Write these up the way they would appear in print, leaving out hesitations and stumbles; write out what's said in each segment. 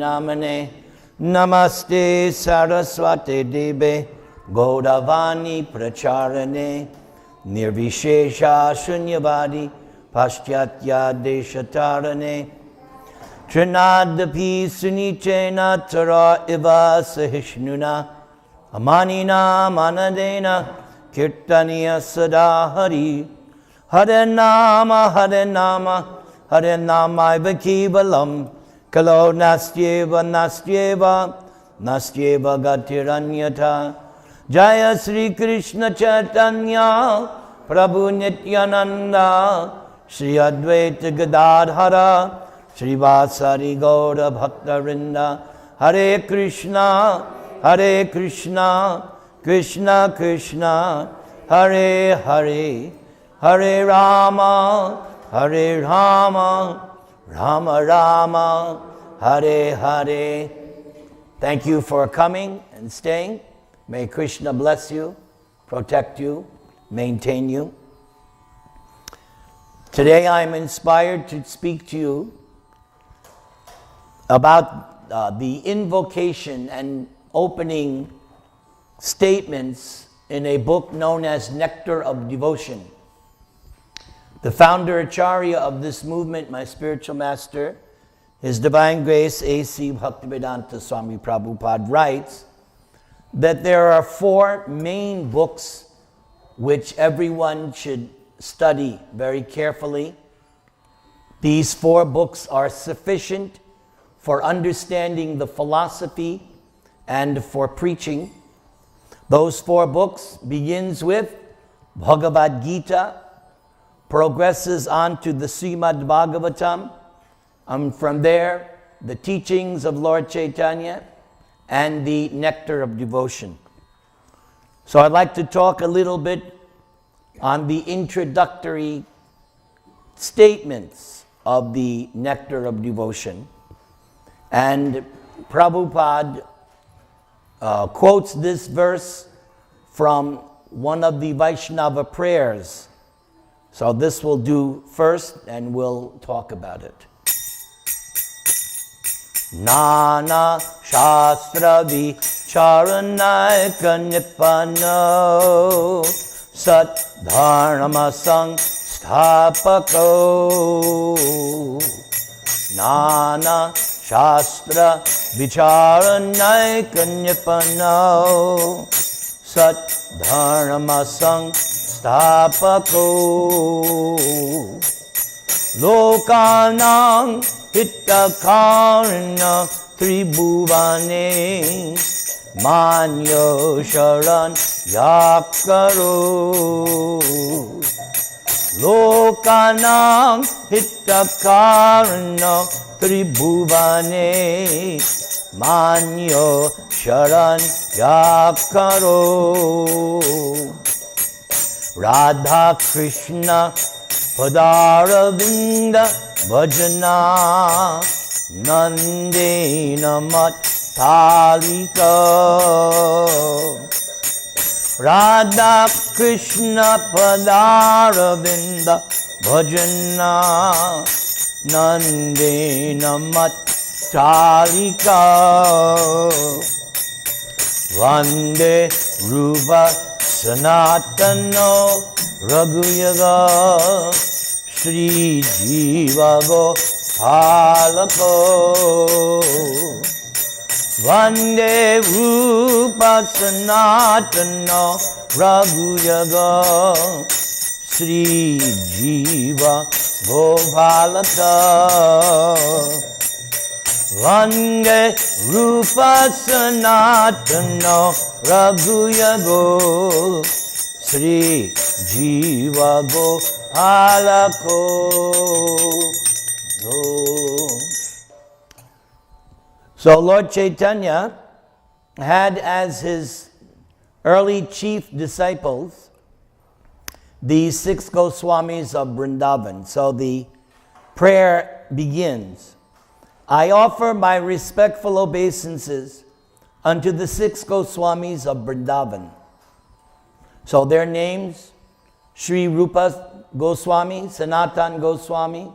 namane. Namaste Saraswate Deve Gaudavani Pracharane Nirvishesha Shunyavadi Paschatya Deshatarane Trinadapi Sunichena Tara Iva Sahishnuna Amanina Manadena Kirtaniya Sadahari Hare Nama Hare Nama Hare Nama Vakivalam Kalo Nastyeva Nastyeva Nastyeva Gatiranyata Jaya Sri Krishna Chaitanya Prabhu Nityananda Shri Advaita Gadadhara Shri Vasari Gaura Bhaktarinda Hare Krishna Krishna Krishna Hare Hare Hare Rama Rama Rama Hare Hare. Thank you for coming and staying. May Krishna bless you, protect you, maintain you. Today I am inspired to speak to you about the invocation and opening statements in a book known as Nectar of Devotion. The founder Acharya of this movement, my spiritual master, His Divine Grace A.C. Bhaktivedanta Swami Prabhupada, writes that there are 4 main books which everyone should study very carefully. These 4 books are sufficient for understanding the philosophy and for preaching. Those 4 books begins with Bhagavad Gita, progresses on to the Srimad Bhagavatam, from there the teachings of Lord Chaitanya, and the Nectar of Devotion. So I'd like to talk a little bit on the introductory statements of the Nectar of Devotion. And Prabhupada quotes this verse from one of the Vaishnava prayers. So this we'll do first and we'll talk about it. Nana Shastra Vicharanayaka Nipano Sat Dharma Sangstapako Nana Shastra Vicharanayaka Nipano Sat Dharma Sangstapako Lokanang Hitakarna Tribhuvane Manyo Sharan Yakaro Lokanang Hitakarna Tribhuvane Manyo Sharan Yakaro Radha Krishna Padaravinda Bhajana Nandena Mattalika Radha Krishna Padaravinda Bhajana Nandena Mattalika Vande Rupa Sanatano Raghuyaga Shri Jiva Gopalako Vande Rupa Sanatana Raghuyaga Shri Jiva Gopalaka Vande Rupa Sanatana Raghuyago Shri Jiva Gopalako. So Lord Chaitanya had as his early chief disciples the 6 Goswamis of Vrindavan. So the prayer begins. I offer my respectful obeisances unto the 6 Goswamis of Vrindavan. So their names, Sri Rupa Goswami, Sanatan Goswami,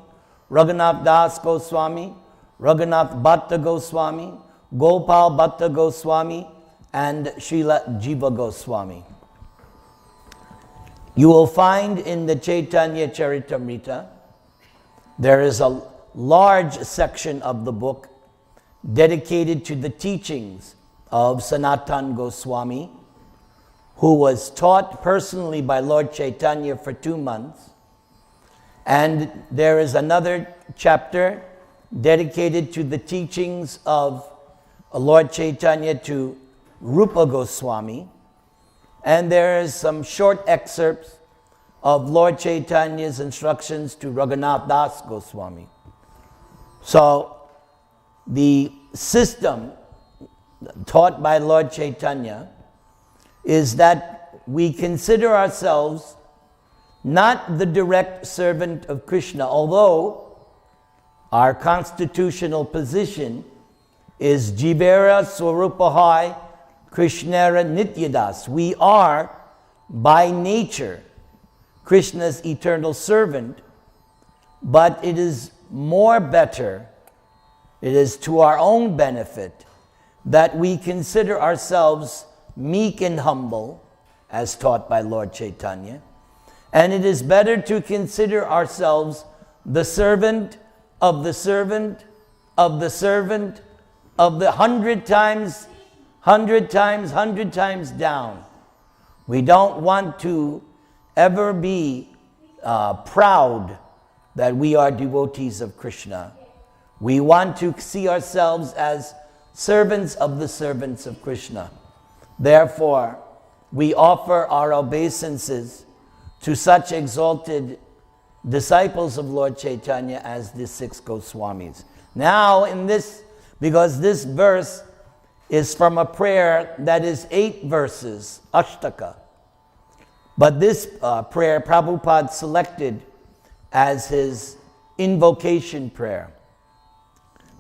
Raghunath Das Goswami, Raghunath Bhatta Goswami, Gopal Bhatta Goswami, and Srila Jiva Goswami. You will find in the Chaitanya Charitamrita, there is a large section of the book dedicated to the teachings of Sanatana Goswami, who was taught personally by Lord Chaitanya for 2 months. And there is another chapter dedicated to the teachings of Lord Chaitanya to Rupa Goswami. And there is some short excerpts of Lord Chaitanya's instructions to Raghunath Das Goswami. So the system taught by Lord Chaitanya is that we consider ourselves not the direct servant of Krishna, although our constitutional position is Jivera Swarupahai Krishnara Nityadas. We are, by nature, Krishna's eternal servant, but it is more better, it is to our own benefit, that we consider ourselves meek and humble, as taught by Lord Chaitanya. And it is better to consider ourselves the servant of the servant of the servant of the 100 times down. We don't want to ever be proud that we are devotees of Krishna. We want to see ourselves as servants of the servants of Krishna. Therefore, we offer our obeisances to such exalted disciples of Lord Chaitanya as the 6 Goswamis. Now, in this, because this verse is from a prayer that is 8 verses, Ashtaka. But this prayer Prabhupada selected as his invocation prayer.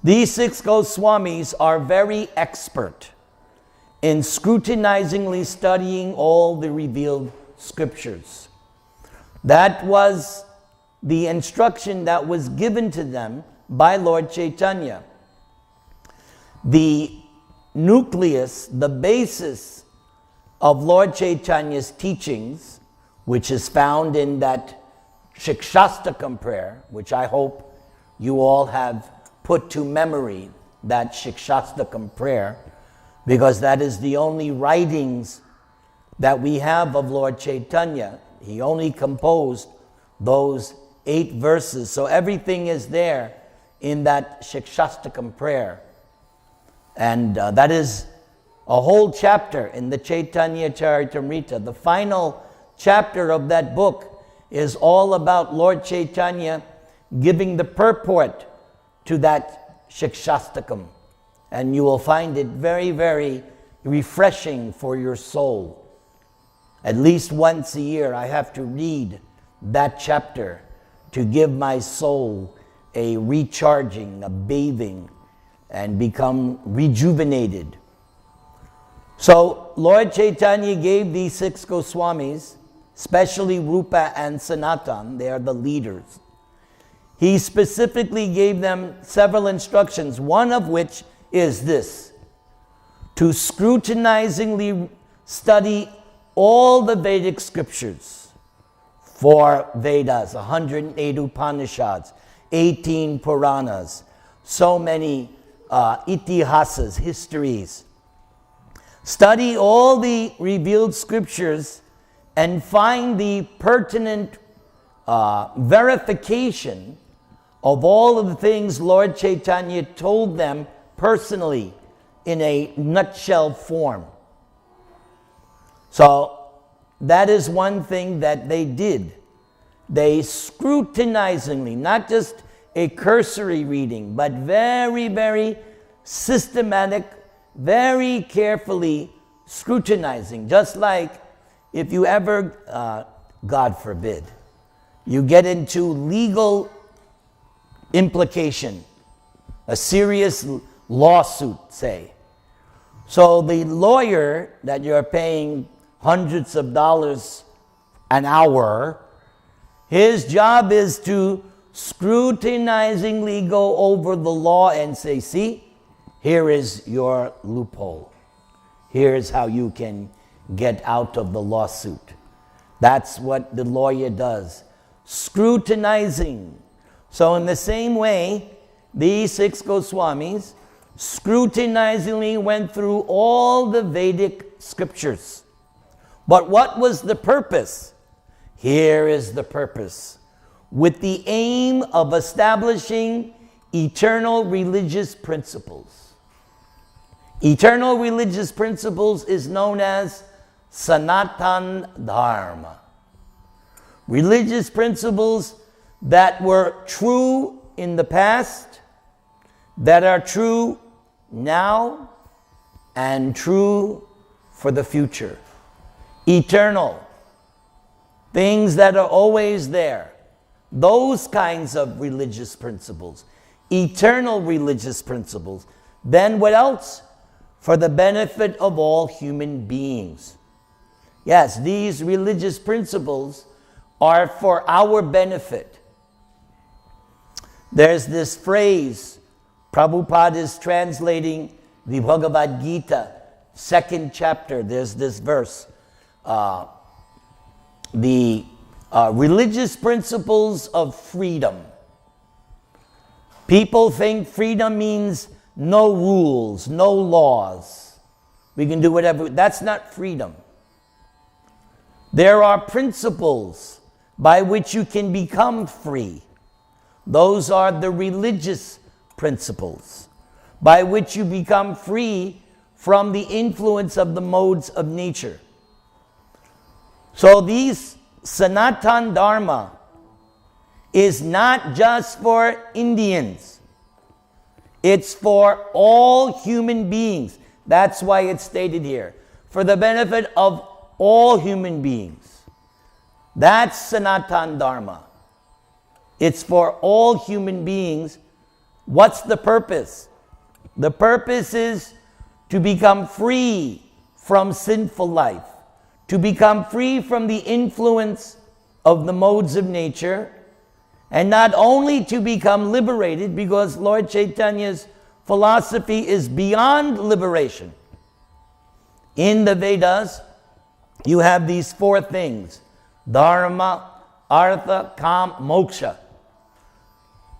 These 6 Goswamis are very expert in scrutinizingly studying all the revealed scriptures. That was the instruction that was given to them by Lord Chaitanya. The nucleus, the basis of Lord Chaitanya's teachings, which is found in that Shikshastakam prayer, which I hope you all have put to memory, that Shikshastakam prayer, because that is the only writings that we have of Lord Chaitanya. He only composed those 8 verses. So everything is there in that Shikshastakam prayer. And that is a whole chapter in the Chaitanya Charitamrita. The final chapter of that book is all about Lord Chaitanya giving the purport to that Shikshastakam. And you will find it very, very refreshing for your soul. At least once a year I have to read that chapter to give my soul a recharging, a bathing, and become rejuvenated. So Lord Chaitanya gave these 6 Goswamis, especially Rupa and Sanatana, they are the leaders. He specifically gave them several instructions, one of which is this: to scrutinizingly study all the Vedic scriptures, 4 Vedas, 108 Upanishads, 18 Puranas, so many itihasas, histories. Study all the revealed scriptures and find the pertinent verification of all of the things Lord Chaitanya told them personally in a nutshell form. So that is one thing that they did. They scrutinizingly, not just a cursory reading, but very, very systematic, very carefully scrutinizing. Just like if you ever, God forbid, you get into legal implication, a serious lawsuit, say. So the lawyer that you're paying hundreds of dollars an hour, his job is to scrutinizingly go over the law and say, see, here is your loophole. Here's how you can get out of the lawsuit. That's what the lawyer does. Scrutinizing. So in the same way, these 6 Goswamis scrutinizingly went through all the Vedic scriptures. But what was the purpose? Here is the purpose. With the aim of establishing eternal religious principles. Eternal religious principles is known as Sanatan Dharma. Religious principles that were true in the past, that are true now, and true for the future. Eternal. Things that are always there. Those kinds of religious principles. Eternal religious principles. Then what else? For the benefit of all human beings. Yes, these religious principles are for our benefit. There's this phrase, Prabhupada is translating the Bhagavad Gita, 2nd chapter. There's this verse. The religious principles of freedom. People think freedom means no rules, no laws. We can do whatever. That's not freedom. There are principles by which you can become free. Those are the religious principles by which you become free from the influence of the modes of nature. So these Sanatan Dharma is not just for Indians. It's for all human beings. That's why it's stated here. For the benefit of all human beings. That's Sanatan Dharma. It's for all human beings. What's the purpose? The purpose is to become free from sinful life. To become free from the influence of the modes of nature, and not only to become liberated, because Lord Chaitanya's philosophy is beyond liberation. In the Vedas, you have these 4 things: dharma, artha, kam, moksha.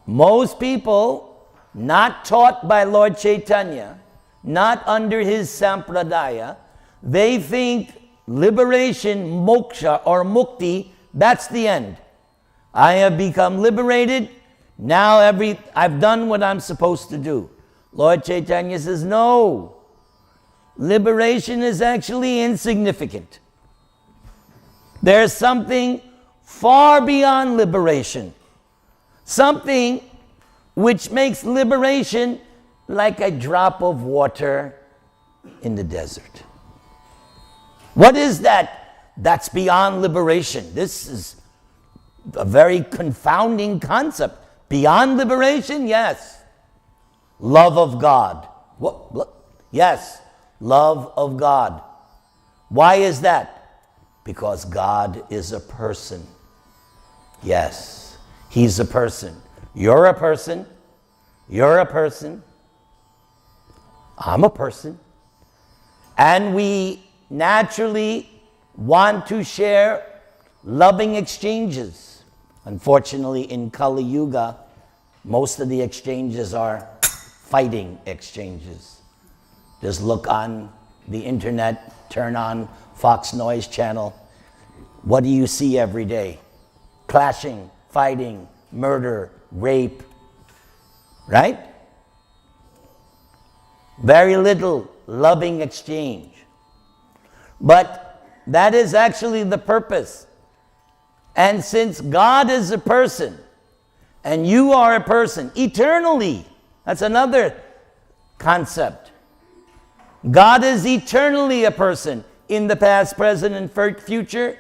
Most people, not taught by Lord Chaitanya, not under his sampradaya, they think liberation, moksha or mukti, that's the end. I have become liberated, now I've done what I'm supposed to do. Lord Chaitanya says, no. Liberation is actually insignificant. There's something far beyond liberation. Something which makes liberation like a drop of water in the desert. What is that? That's beyond liberation. This is a very confounding concept. Beyond liberation? Yes. Love of God. What? Yes. Love of God. Why is that? Because God is a person. Yes. He's a person. You're a person. You're a person. I'm a person. And we naturally want to share loving exchanges. Unfortunately, in Kali Yuga, most of the exchanges are fighting exchanges. Just look on the internet, turn on Fox Noise channel. What do you see every day? Clashing, fighting, murder, rape, right? Very little loving exchange. But that is actually the purpose. And since God is a person, and you are a person eternally, that's another concept. God is eternally a person in the past, present, and future.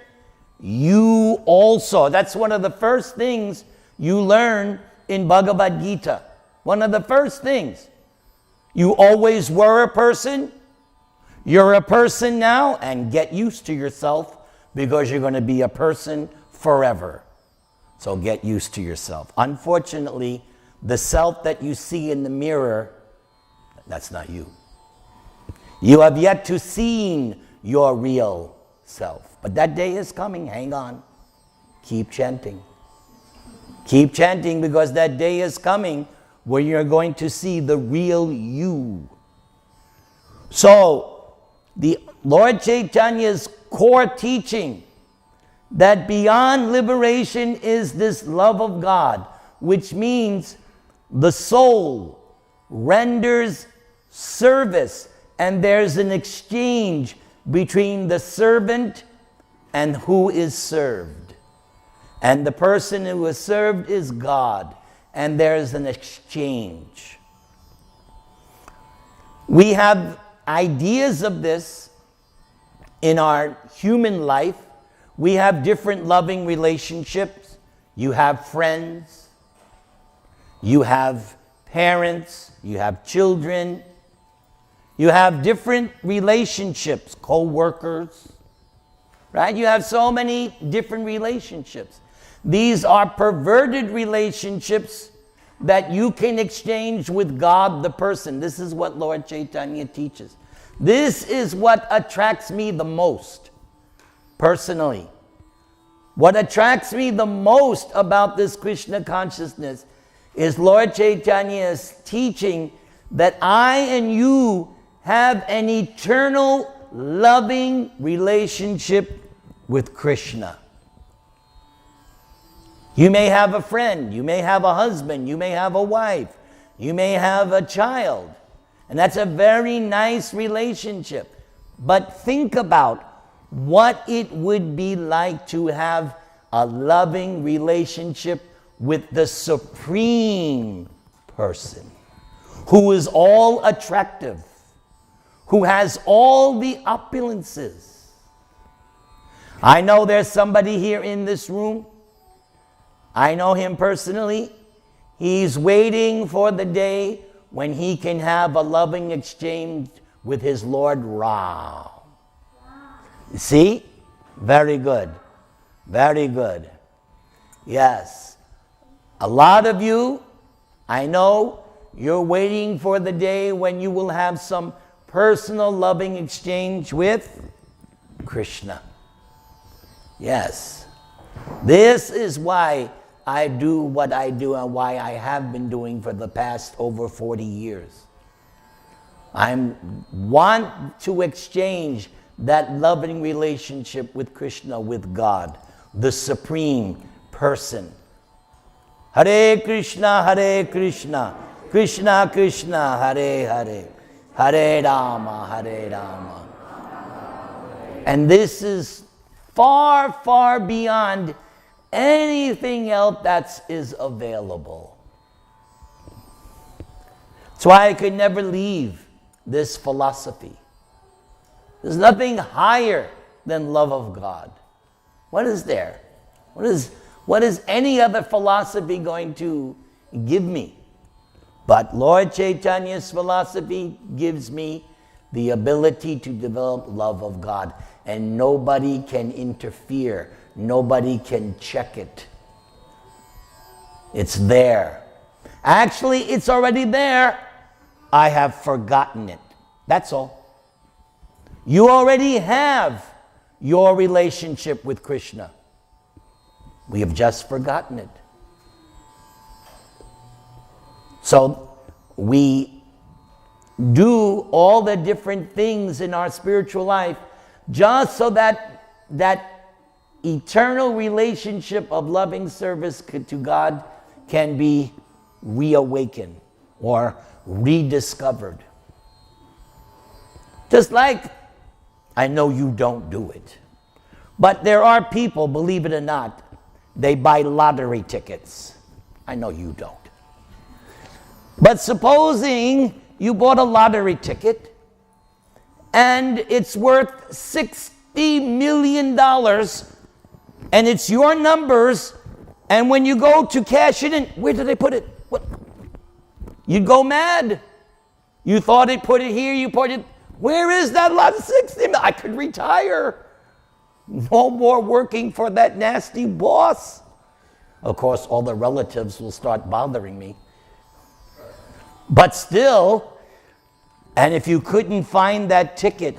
You also. That's one of the first things you learn in Bhagavad Gita. One of the first things. You always were a person. You're a person now, and get used to yourself because you're going to be a person forever. So get used to yourself. Unfortunately, the self that you see in the mirror, that's not you. You have yet to see your real self. But that day is coming. Hang on. Keep chanting. Keep chanting, because that day is coming where you're going to see the real you. So, the Lord Chaitanya's core teaching that beyond liberation is this love of God, which means the soul renders service, and there's an exchange between the servant and who is served. And the person who is served is God, and there's an exchange. We have ideas of this in our human life. We have different loving relationships. You have friends, you have parents, you have children, you have different relationships, co-workers, right? You have so many different relationships. These are perverted relationships that you can exchange with God, the person. This is what Lord Chaitanya teaches. This is what attracts me the most, personally. What attracts me the most about this Krishna consciousness is Lord Chaitanya's teaching that I and you have an eternal, loving relationship with Krishna. You may have a friend, you may have a husband, you may have a wife, you may have a child, and that's a very nice relationship. But think about what it would be like to have a loving relationship with the supreme person, who is all attractive, who has all the opulences. I know there's somebody here in this room. I know him personally. He's waiting for the day when he can have a loving exchange with his Lord Ram. See? Very good. Very good. Yes. A lot of you, I know, you're waiting for the day when you will have some personal loving exchange with Krishna. Yes. This is why I do what I do and why I have been doing for the past over 40 years. I want to exchange that loving relationship with Krishna, with God, the supreme person. Hare Krishna, Krishna Krishna, Hare Hare, Hare Rama, Hare Rama. And this is far, far beyond anything else that is available. That's why I could never leave this philosophy. There's nothing higher than love of God. What is there? What is any other philosophy going to give me? But Lord Chaitanya's philosophy gives me the ability to develop love of God, and nobody can interfere. Nobody can check it. It's there. Actually, it's already there. I have forgotten it. That's all. You already have your relationship with Krishna. We have just forgotten it. So we do all the different things in our spiritual life just so that that eternal relationship of loving service to God can be reawakened or rediscovered. Just like, I know you don't do it, but there are people, believe it or not, they buy lottery tickets. I know you don't. But supposing you bought a lottery ticket and it's worth $60 million and it's your numbers, and when you go to cash it in, where did they put it? What? You'd go mad. You thought they put it here, you put it, where is that lot of 60 million? I could retire. No more working for that nasty boss. Of course, all the relatives will start bothering me. But still, and if you couldn't find that ticket,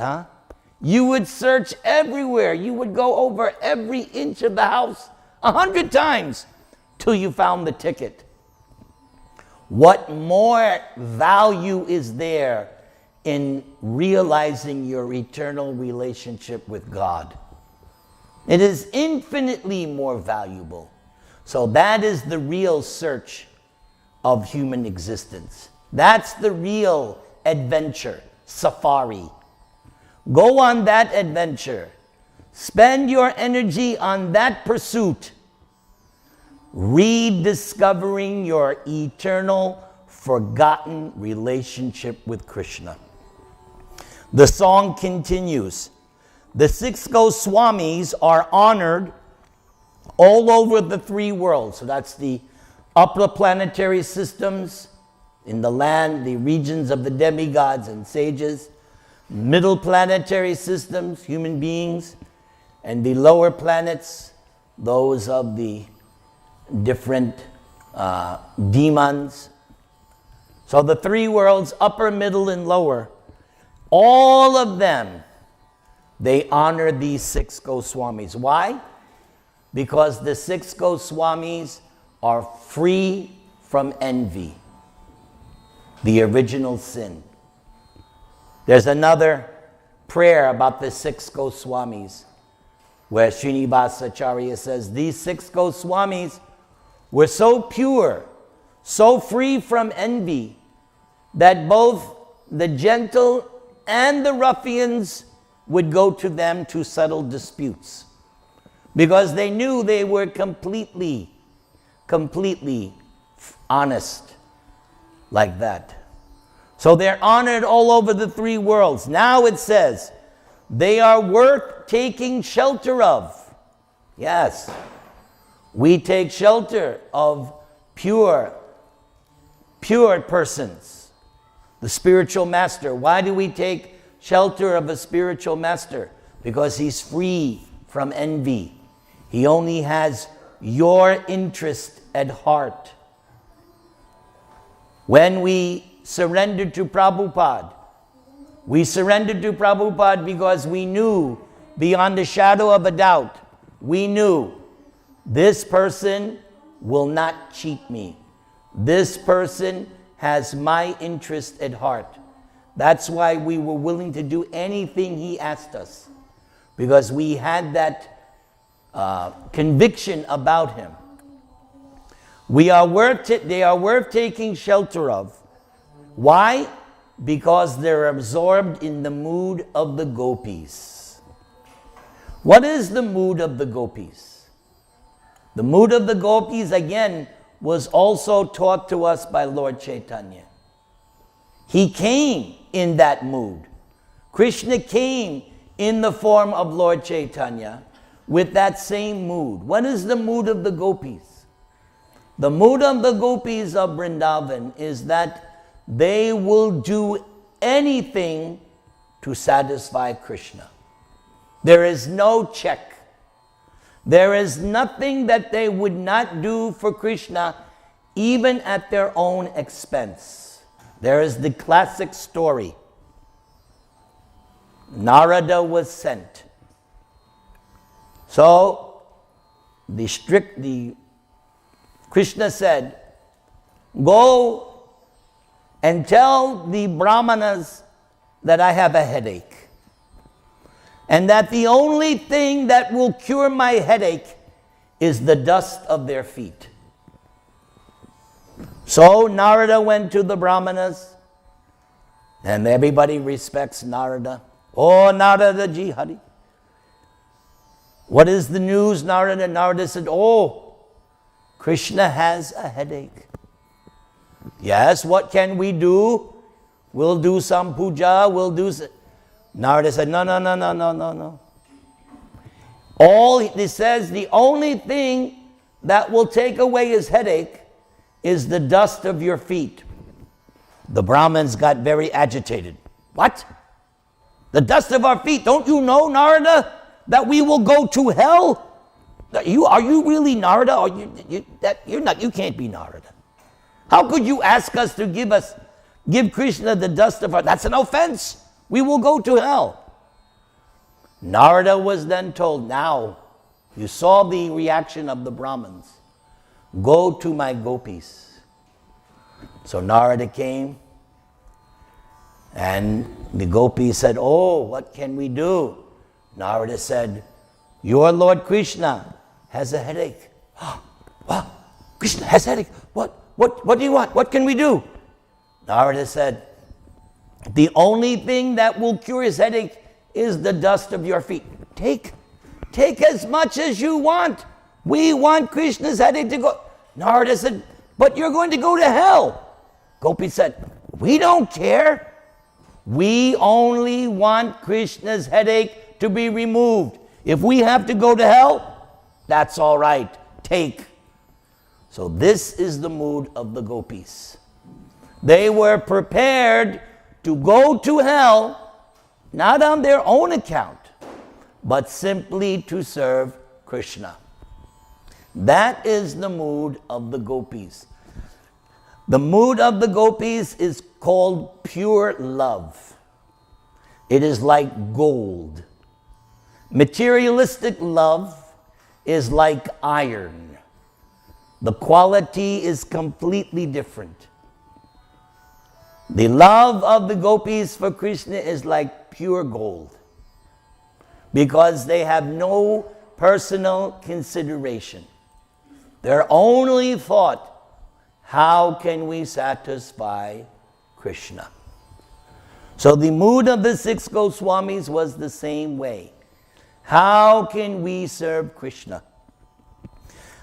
you would search everywhere. You would go over every inch of the house 100 times till you found the ticket. What more value is there in realizing your eternal relationship with God? It is infinitely more valuable. So that is the real search of human existence. That's the real adventure, safari. Go on that adventure. Spend your energy on that pursuit, rediscovering your eternal, forgotten relationship with Krishna. The song continues. The 6 Goswamis are honored all over the 3 worlds. So that's the upper planetary systems, in the land, the regions of the demigods and sages, middle planetary systems, human beings, and the lower planets, those of the different demons. So the 3 worlds, upper, middle, and lower, all of them, they honor these 6 Goswamis. Why? Because the 6 Goswamis are free from envy, the original sin. There's another prayer about the 6 Goswamis where Srinivasacharya says, these 6 Goswamis were so pure, so free from envy, that both the gentle and the ruffians would go to them to settle disputes, because they knew they were completely honest like that. So they're honored all over the 3 worlds. Now it says, they are worth taking shelter of. Yes, we take shelter of pure persons, the spiritual master. Why do we take shelter of a spiritual master? Because he's free from envy. He only has your interest at heart. When we surrendered to Prabhupada, we surrendered to Prabhupada because we knew, beyond a shadow of a doubt, we knew this person will not cheat me. This person has my interest at heart. That's why we were willing to do anything he asked us, because we had that conviction about him. They are worth taking shelter of. Why? Because they're absorbed in the mood of the gopis. What is the mood of the gopis? The mood of the gopis, again, was also taught to us by Lord Chaitanya. He came in that mood. Krishna came in the form of Lord Chaitanya with that same mood. What is the mood of the gopis? The mood of the gopis of Vrindavan is that they will do anything to satisfy Krishna. There is no check. There is nothing that they would not do for Krishna, even at their own expense. There is the classic story. Narada was sent. So, Krishna said, go and tell the Brahmanas that I have a headache, and that the only thing that will cure my headache is the dust of their feet. So Narada went to the Brahmanas, and everybody respects Narada. Oh, Narada ji Hari. What is the news, Narada? Narada said, oh, Krishna has a headache. Yes, what can we do? We'll do some puja, Narada said, no. He says the only thing that will take away his headache is the dust of your feet. The Brahmins got very agitated. What? The dust of our feet? Don't you know, Narada, that we will go to hell? Are you really Narada? Or you can't be Narada. How could you ask us to give Krishna the dust of our... That's an offense. We will go to hell. Narada was then told, now, you saw the reaction of the Brahmins. Go to my gopis. So Narada came, and the gopis said, oh, what can we do? Narada said, your Lord Krishna has a headache. Wow, Krishna has a headache. What do you want? What can we do? Narada said, the only thing that will cure his headache is the dust of your feet. Take as much as you want. We want Krishna's headache to go. Narada said, but you're going to go to hell. Gopi said, we don't care. We only want Krishna's headache to be removed. If we have to go to hell, that's all right. Take. So this is the mood of the gopis. They were prepared to go to hell, not on their own account, but simply to serve Krishna. That is the mood of the gopis. The mood of the gopis is called pure love. It is like gold. Materialistic love is like iron. The quality is completely different. The love of the gopis for Krishna is like pure gold, because they have no personal consideration. Their only thought, how can we satisfy Krishna? So the mood of the 6 Goswamis was the same way. How can we serve Krishna?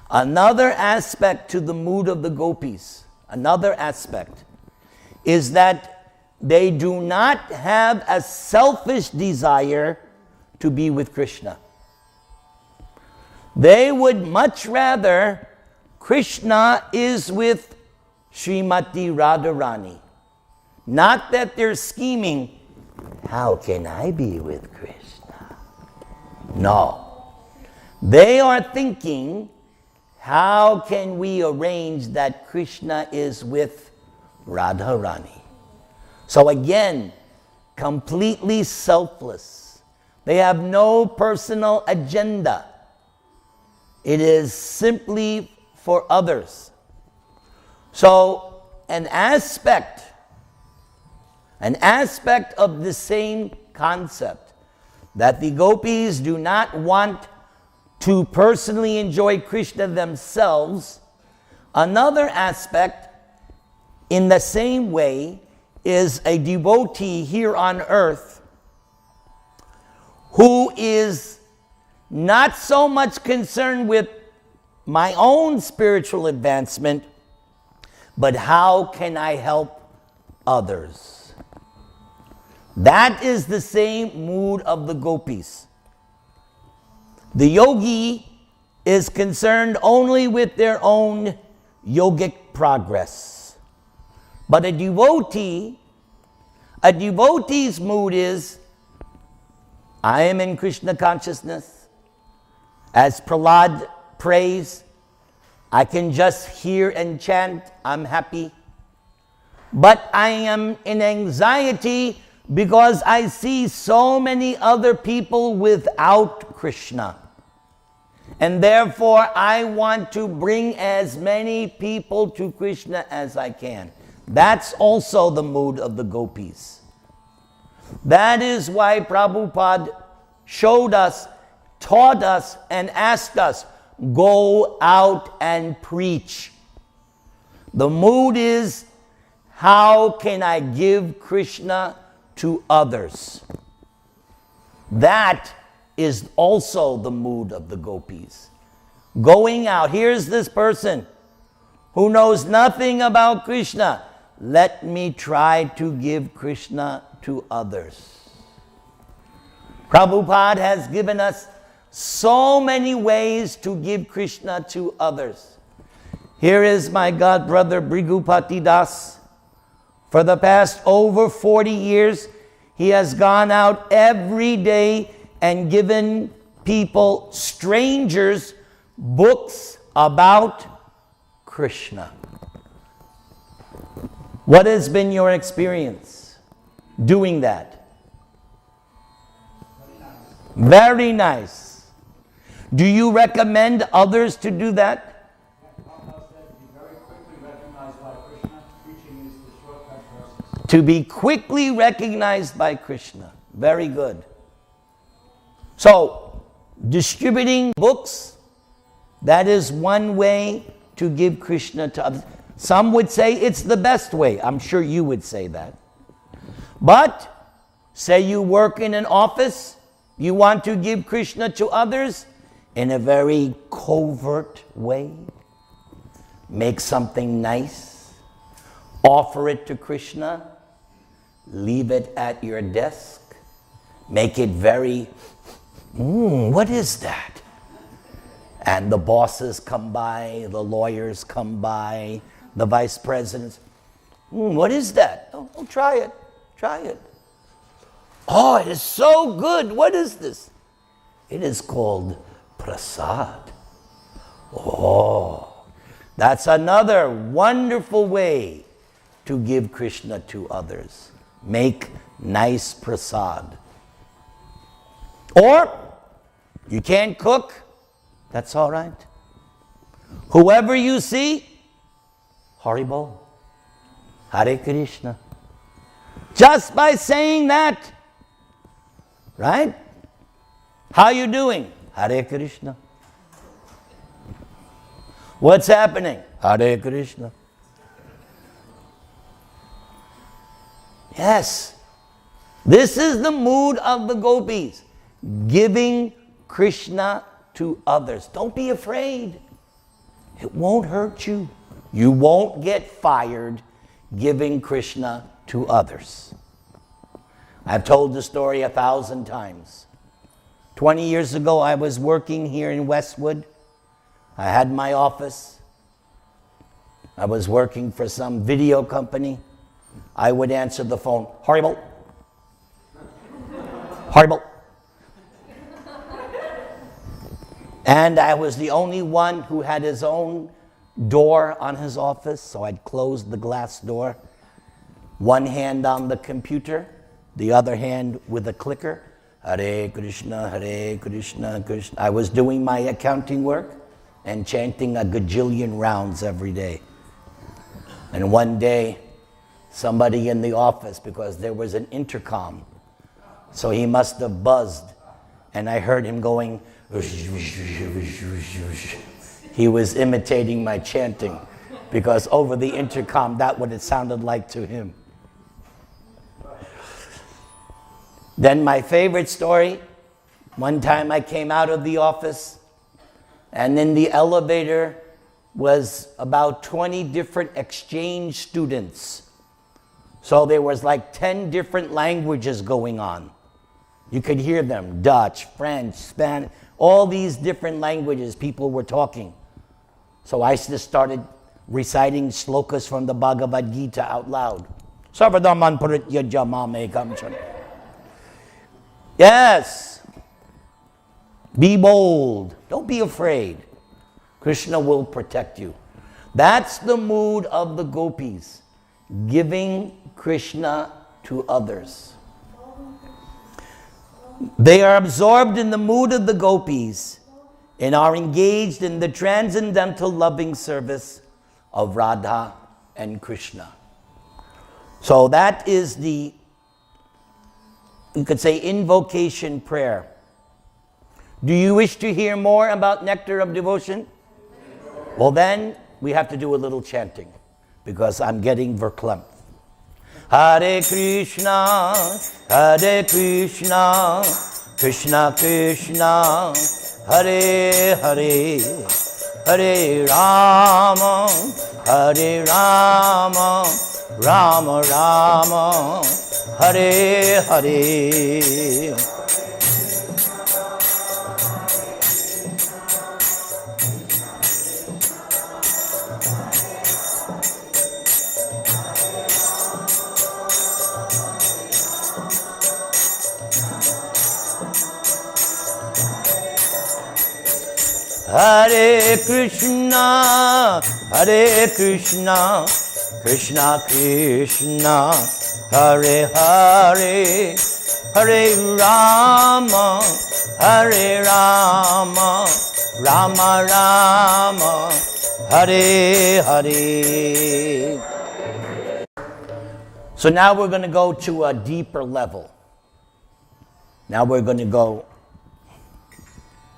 Another aspect to the mood of the gopis, another aspect, is that they do not have a selfish desire to be with Krishna. They would much rather Krishna is with Srimati Radharani. Not that they're scheming, how can I be with Krishna? No. They are thinking, how can we arrange that Krishna is with Radharani? So again, completely selfless. They have no personal agenda. It is simply for others. So an aspect of the same concept, that the gopis do not want to personally enjoy Krishna themselves. Another aspect, in the same way, is a devotee here on earth who is not so much concerned with my own spiritual advancement, but how can I help others? That is the same mood of the gopis. The yogi is concerned only with their own yogic progress. But a devotee's mood is, I am in Krishna consciousness. As Prahlad prays, I can just hear and chant, I'm happy. But I am in anxiety because I see so many other people without Krishna. And therefore, I want to bring as many people to Krishna as I can. That's also the mood of the gopis. That is why Prabhupada showed us, taught us, and asked us, go out and preach. The mood is, how can I give Krishna to others? That is also the mood of the gopis. Going out, here's this person who knows nothing about Krishna. Let me try to give Krishna to others. Prabhupada has given us so many ways to give Krishna to others. Here is my god brother Brigupati Das. For the past over 40 years, he has gone out every day and given people, strangers, books about Krishna. What has been your experience doing that? Very nice. Do you recommend others to do that? To be quickly recognized by Krishna. Very good. So, distributing books, that is one way to give Krishna to others. Some would say it's the best way. I'm sure you would say that. But, say you work in an office, you want to give Krishna to others in a very covert way. Make something nice. Offer it to Krishna. Leave it at your desk. Make it very, what is that? And the bosses come by, the lawyers come by, the vice presidents. What is that? Oh, try it. Try it. Oh, it is so good. What is this? It is called prasad. Oh, that's another wonderful way to give Krishna to others. Make nice prasad. Or, you can't cook, that's all right. Whoever you see, Haribol, Hare Krishna. Just by saying that, right? How you doing? Hare Krishna. What's happening? Hare Krishna. Yes. This is the mood of the gopis. Giving Krishna to others. Don't be afraid. It won't hurt you. You won't get fired giving Krishna to others. I've told the story 1,000 times. 20 years ago, I was working here in Westwood. I had my office. I was working for some video company. I would answer the phone, Haribol. Haribol. And I was the only one who had his own door on his office, so I'd close the glass door. One hand on the computer, the other hand with a clicker. Hare Krishna, Hare Krishna, Krishna. I was doing my accounting work and chanting a gajillion rounds every day. And one day, somebody in the office, because there was an intercom, so he must have buzzed, and I heard him going, he was imitating my chanting, because over the intercom, that's what it sounded like to him. Then my favorite story, one time I came out of the office, and in the elevator was about 20 different exchange students. So there was like 10 different languages going on. You could hear them, Dutch, French, Spanish, all these different languages people were talking. So I just started reciting slokas from the Bhagavad Gita out loud. Sarvadaman paritya jamame kamchan. Yes. Be bold. Don't be afraid. Krishna will protect you. That's the mood of the gopis. Giving Krishna to others. They are absorbed in the mood of the gopis and are engaged in the transcendental loving service of Radha and Krishna. So that is the, you could say, invocation prayer. Do you wish to hear more about Nectar of Devotion? Well then, we have to do a little chanting, because I'm getting verklempt. Hare Krishna, Hare Krishna, Krishna Krishna, Hare Hare, Hare Rama, Hare Rama, Rama Rama, Hare Hare. Hare Krishna, Hare Krishna, Krishna Krishna, Hare Hare, Hare Rama, Hare Rama, Rama Rama, Hare Hare. So now we're going to go to a deeper level. Now we're going to go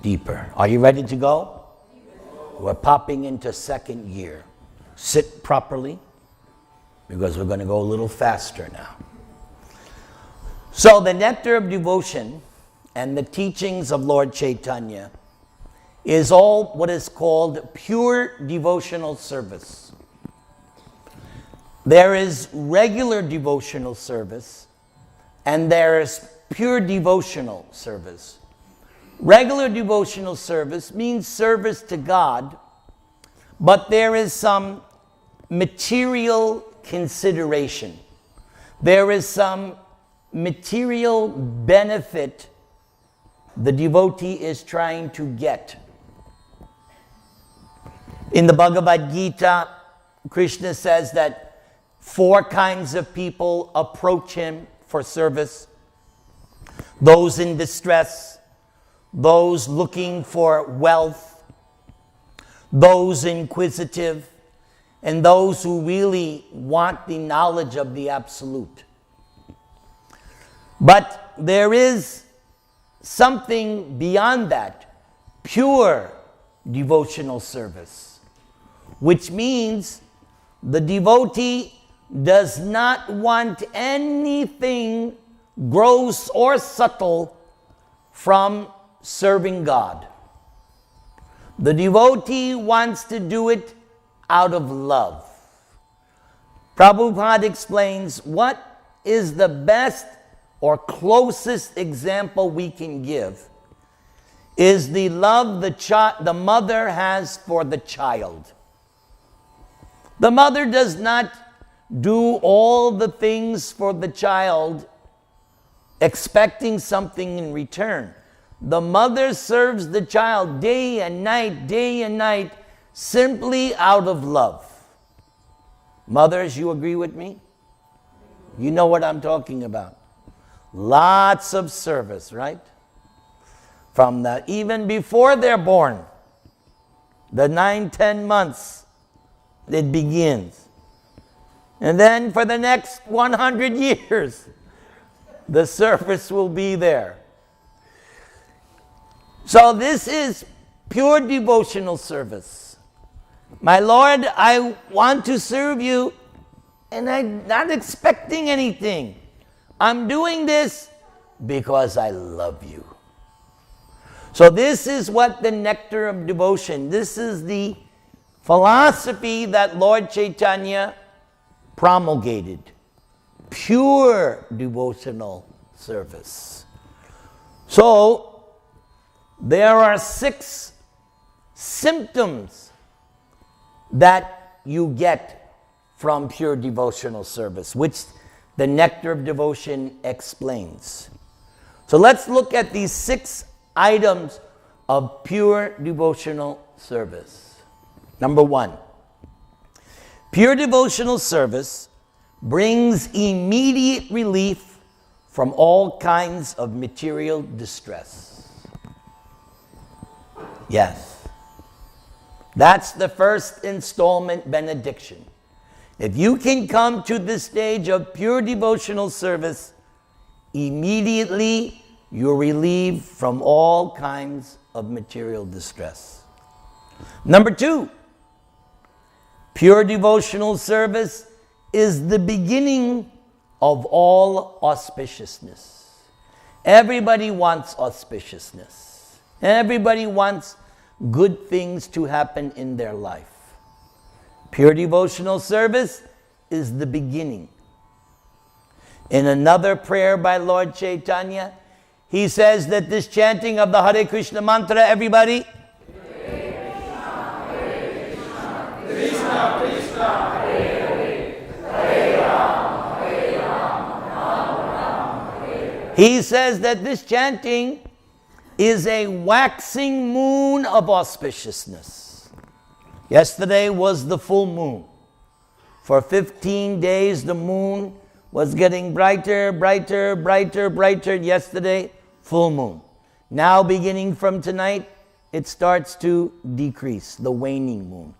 deeper. Are you ready to go? We're popping into second year. Sit properly, because we're going to go a little faster now. So the Nectar of Devotion and the teachings of Lord Chaitanya is all what is called pure devotional service. There is regular devotional service, and there is pure devotional service. Regular devotional service means service to God, but there is some material consideration. There is some material benefit the devotee is trying to get. In the Bhagavad Gita, Krishna says that 4 kinds of people approach him for service: those in distress, those looking for wealth, those inquisitive, and those who really want the knowledge of the Absolute. But there is something beyond that, pure devotional service, which means the devotee does not want anything gross or subtle from serving God. The devotee wants to do it out of love. Prabhupada explains what is the best or closest example we can give is the love the mother has for the child. The mother does not do all the things for the child expecting something in return. The mother serves the child day and night, simply out of love. Mothers, you agree with me? You know what I'm talking about. Lots of service, right? From even before they're born, the 9-10 months, it begins. And then for the next 100 years, the service will be there. So this is pure devotional service. My Lord, I want to serve you, and I'm not expecting anything. I'm doing this because I love you. So this is what the Nectar of Devotion, this is the philosophy that Lord Chaitanya promulgated. Pure devotional service. So there are 6 symptoms that you get from pure devotional service, which the Nectar of Devotion explains. So let's look at these 6 items of pure devotional service. Number 1, pure devotional service brings immediate relief from all kinds of material distress. Yes. That's the first installment benediction. If you can come to this stage of pure devotional service, immediately you're relieved from all kinds of material distress. Number 2, pure devotional service is the beginning of all auspiciousness. Everybody wants auspiciousness. Everybody wants good things to happen in their life. Pure devotional service is the beginning. In another prayer by Lord Chaitanya, he says that this chanting of the Hare Krishna mantra, everybody, Hare Krishna, Hare Krishna, Krishna Krishna, Hare Hare, Hare Rama, Rama Rama, Hare Hare. He says that this chanting is a waxing moon of auspiciousness. Yesterday was the full moon. For 15 days, the moon was getting brighter, brighter, brighter, brighter. Yesterday, full moon. Now, beginning from tonight, it starts to decrease, the waning moon.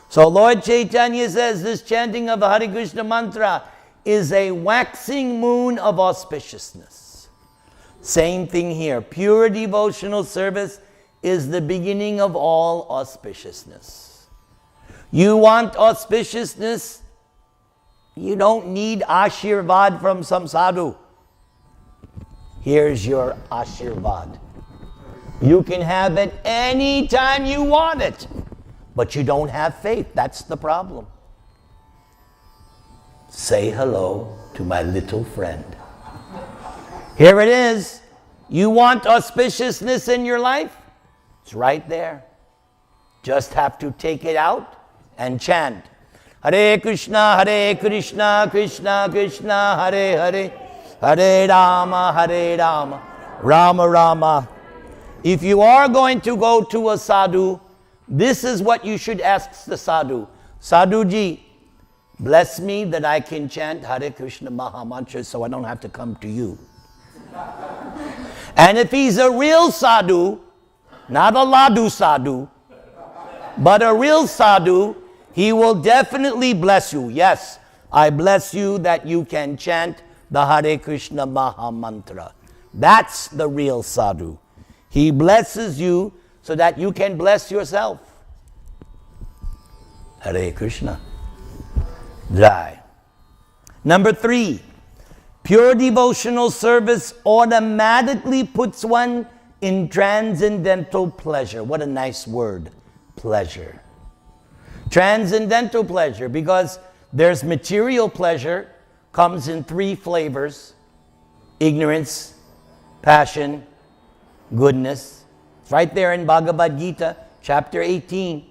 So Lord Chaitanya says this chanting of the Hare Krishna mantra is a waxing moon of auspiciousness. Same thing here. Pure devotional service is the beginning of all auspiciousness. You want auspiciousness? You don't need ashirvad from some sadhu. Here's your ashirvad. You can have it any time you want it, but you don't have faith. That's the problem. Say hello to my little friend. Here it is. You want auspiciousness in your life? It's right there. Just have to take it out and chant. Hare Krishna, Krishna Krishna, Hare Hare, Hare Rama, Rama Rama. If you are going to go to a sadhu, this is what you should ask the sadhu. Sadhuji, bless me that I can chant Hare Krishna Maha Mantra so I don't have to come to you. And if he's a real sadhu, not a laddu sadhu, but a real sadhu, he will definitely bless you. Yes, I bless you that you can chant the Hare Krishna Maha Mantra. That's the real sadhu. He blesses you so that you can bless yourself. Hare Krishna. Jai. Number 3, pure devotional service automatically puts one in transcendental pleasure. What a nice word, pleasure. Transcendental pleasure, because there's material pleasure, comes in 3 flavors: ignorance, passion, goodness. It's right there in Bhagavad Gita, chapter 18.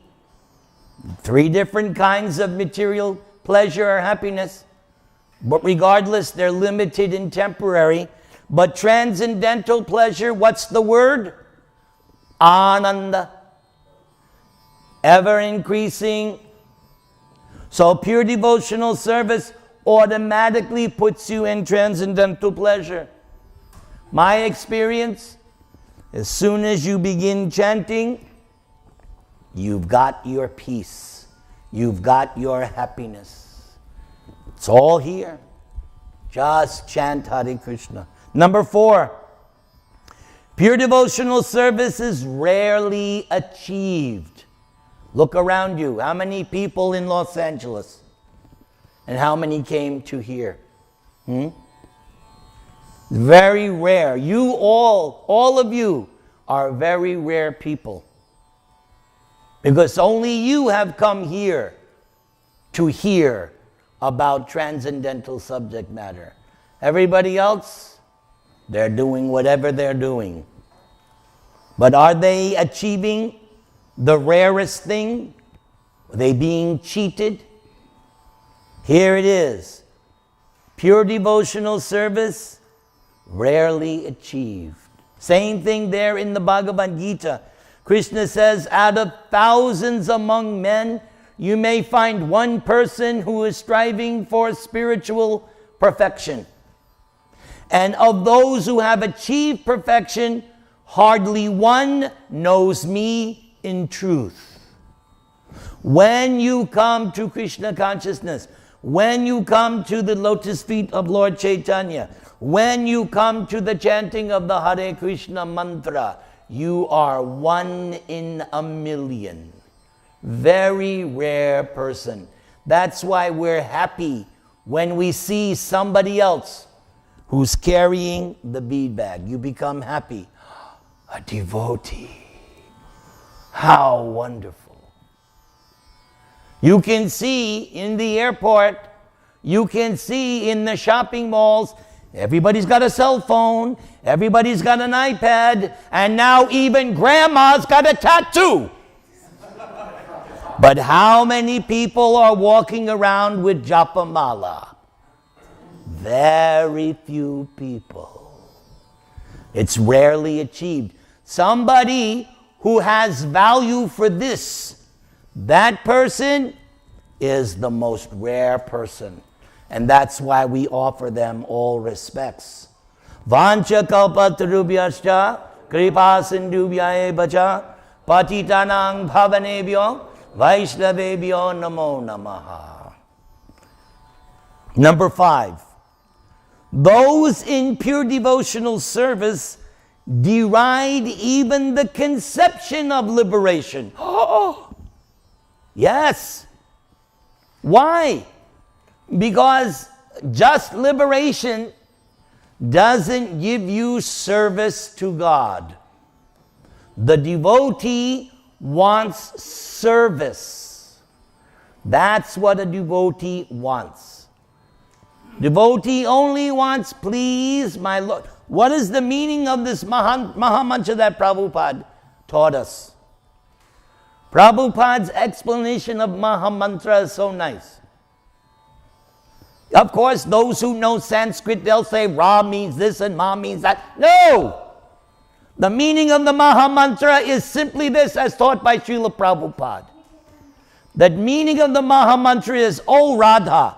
3 different kinds of material pleasure or happiness. But regardless, they're limited and temporary. But transcendental pleasure, what's the word? Ananda. Ever increasing. So pure devotional service automatically puts you in transcendental pleasure. My experience, as soon as you begin chanting, you've got your peace. You've got your happiness. It's all here. Just chant Hare Krishna. Number 4, pure devotional service is rarely achieved. Look around you. How many people in Los Angeles? And how many came to here? Very rare. You all of you are very rare people. Because only you have come here to hear about transcendental subject matter. Everybody else, they're doing whatever they're doing. But are they achieving the rarest thing? Are they being cheated? Here it is. Pure devotional service, rarely achieved. Same thing there in the Bhagavad Gita. Krishna says, out of thousands among men, you may find one person who is striving for spiritual perfection. And of those who have achieved perfection, hardly one knows me in truth. When you come to Krishna consciousness, when you come to the lotus feet of Lord Chaitanya, when you come to the chanting of the Hare Krishna mantra, you are 1 in a million. Very rare person. That's why we're happy when we see somebody else who's carrying the bead bag. You become happy. A devotee. How wonderful. You can see in the airport, you can see in the shopping malls, everybody's got a cell phone, everybody's got an iPad, and now even grandma's got a tattoo. But how many people are walking around with japamala? Very few people. It's rarely achieved. somebody who has value for this, that person is the most rare person. And that's why we offer them all respects. Vancha kalpatarubhyascha kripa sindhubhya bacha patitanang bhavanebhyo vaishnavebhyo namo namaha. Number 5. Those in pure devotional service deride even the conception of liberation. Oh, yes. Why? Because just liberation doesn't give you service to God. The devotee wants service. That's what a devotee wants. Devotee only wants, please, my Lord. What is the meaning of this Mahamantra that Prabhupada taught us? Prabhupada's explanation of Mahamantra is so nice. Of course, those who know Sanskrit, they'll say Ra means this and Ma means that. No! The meaning of the Mahamantra is simply this, as taught by Srila Prabhupada. The meaning of the Mahamantra is, O Radha,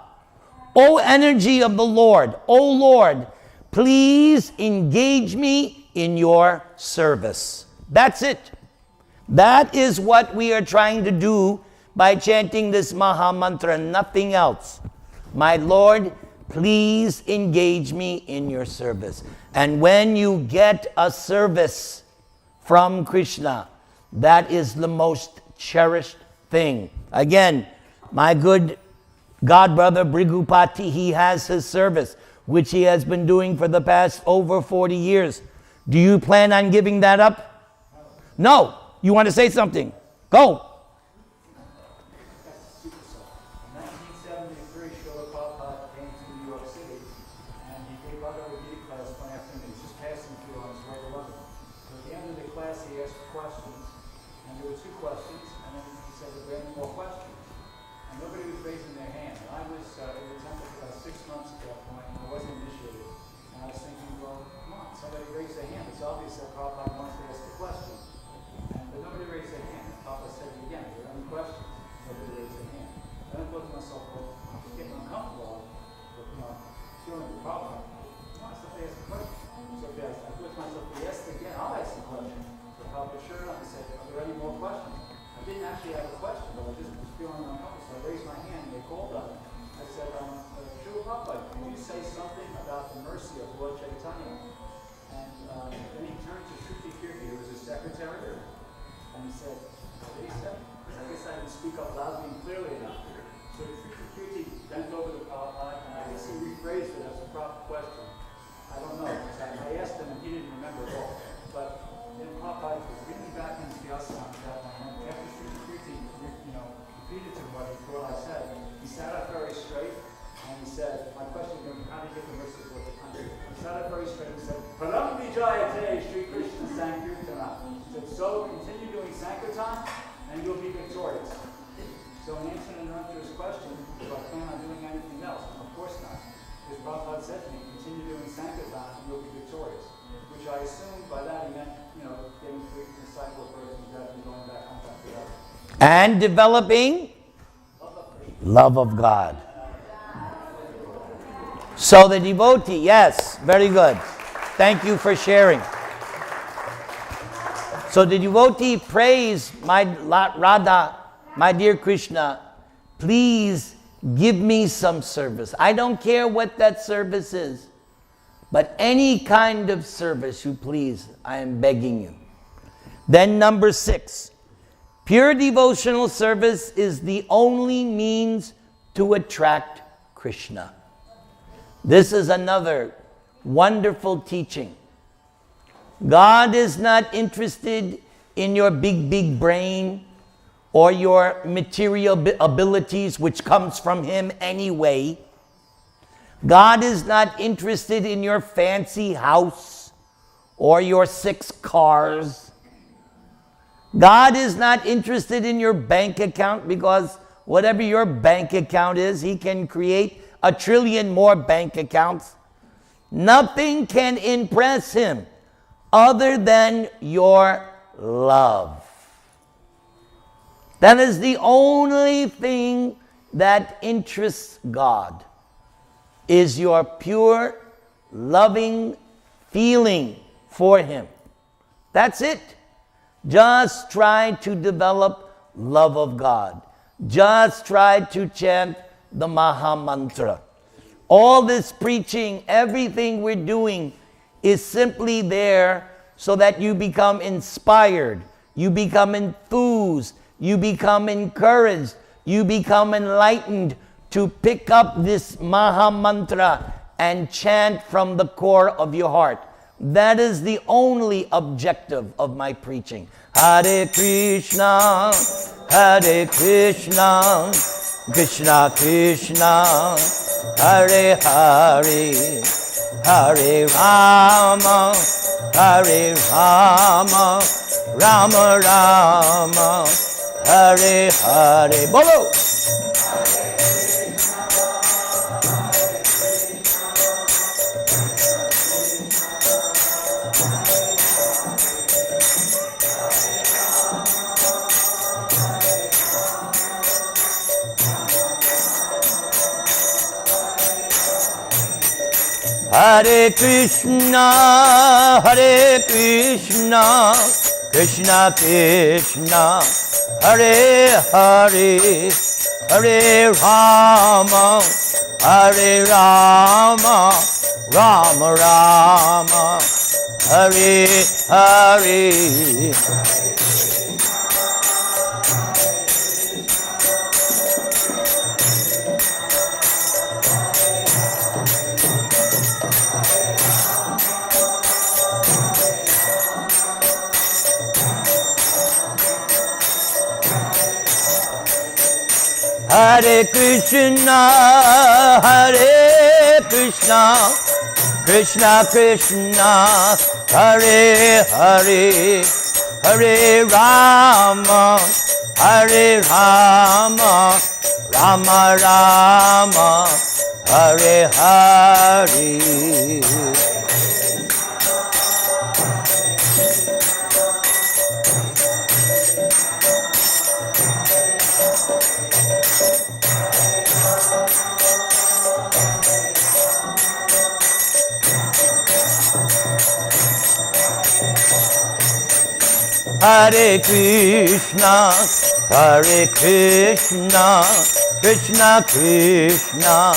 O energy of the Lord, O Lord, please engage me in your service. That's it. That is what we are trying to do by chanting this Mahamantra, nothing else. My Lord, please engage me in your service. And when you get a service from Krishna, that is the most cherished thing. Again, my good godbrother Brigupati, he has his service, which he has been doing for the past over 40 years. Do you plan on giving that up? No. You want to say something? Go. So continue doing Sankirtan and you'll be victorious. So in answer to Nectar's question, do I plan on doing anything else? Of course not. Because Prabhupada said to me, continue doing Sankirtan and you'll be victorious. Which I assumed by that he meant, getting free from the cycle of birth and death and going back home back to heaven. And developing love of God. So the devotee, yes, very good. Thank you for sharing. So the devotee prays, my Radha, my dear Krishna, please give me some service. I don't care what that service is, but any kind of service you please, I am begging you. Then number 6, pure devotional service is the only means to attract Krishna. This is another wonderful teaching. God is not interested in your big brain or your material abilities, which comes from Him anyway. God is not interested in your fancy house or your 6 cars. God is not interested in your bank account, because whatever your bank account is, He can create 1 trillion more bank accounts. Nothing can impress Him other than your love. That is the only thing that interests God, is your pure, loving feeling for Him. That's it. Just try to develop love of God. Just try to chant the Maha Mantra. All this preaching, everything we're doing is simply there so that you become inspired, you become enthused, you become encouraged, you become enlightened to pick up this Maha Mantra and chant from the core of your heart. That is the only objective of my preaching. Hare Krishna, Hare Krishna, Krishna Krishna, Hare Hare, Hare Rama, Hare Rama, Rama Rama, Hare Hare. Bolo! Hare Krishna, Hare Krishna, Krishna Krishna, Hare Hare, Hare Rama, Hare Rama, Rama Rama, Hare Hare. Hare Krishna, Hare Krishna, Krishna Krishna, Hare Hare, Hare Rama, Hare Rama, Rama Rama, Hare Hare. Hare Krishna, Hare Krishna, Krishna Krishna,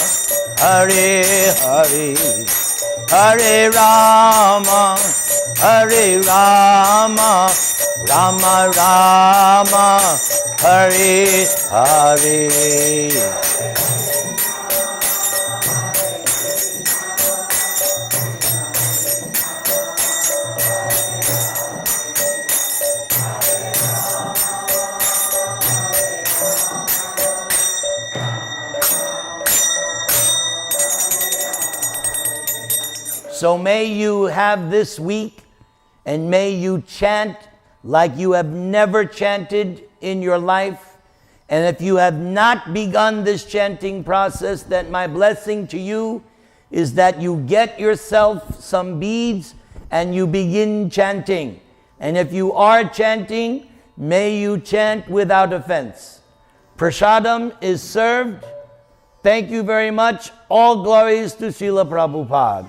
Hare Hare, Hare Rama, Hare Rama, Rama Rama, Hare Hare. So may you have this week, and may you chant like you have never chanted in your life. And if you have not begun this chanting process, then my blessing to you is that you get yourself some beads and you begin chanting. And if you are chanting, may you chant without offense. Prasadam is served. Thank you very much. All glories to Srila Prabhupada.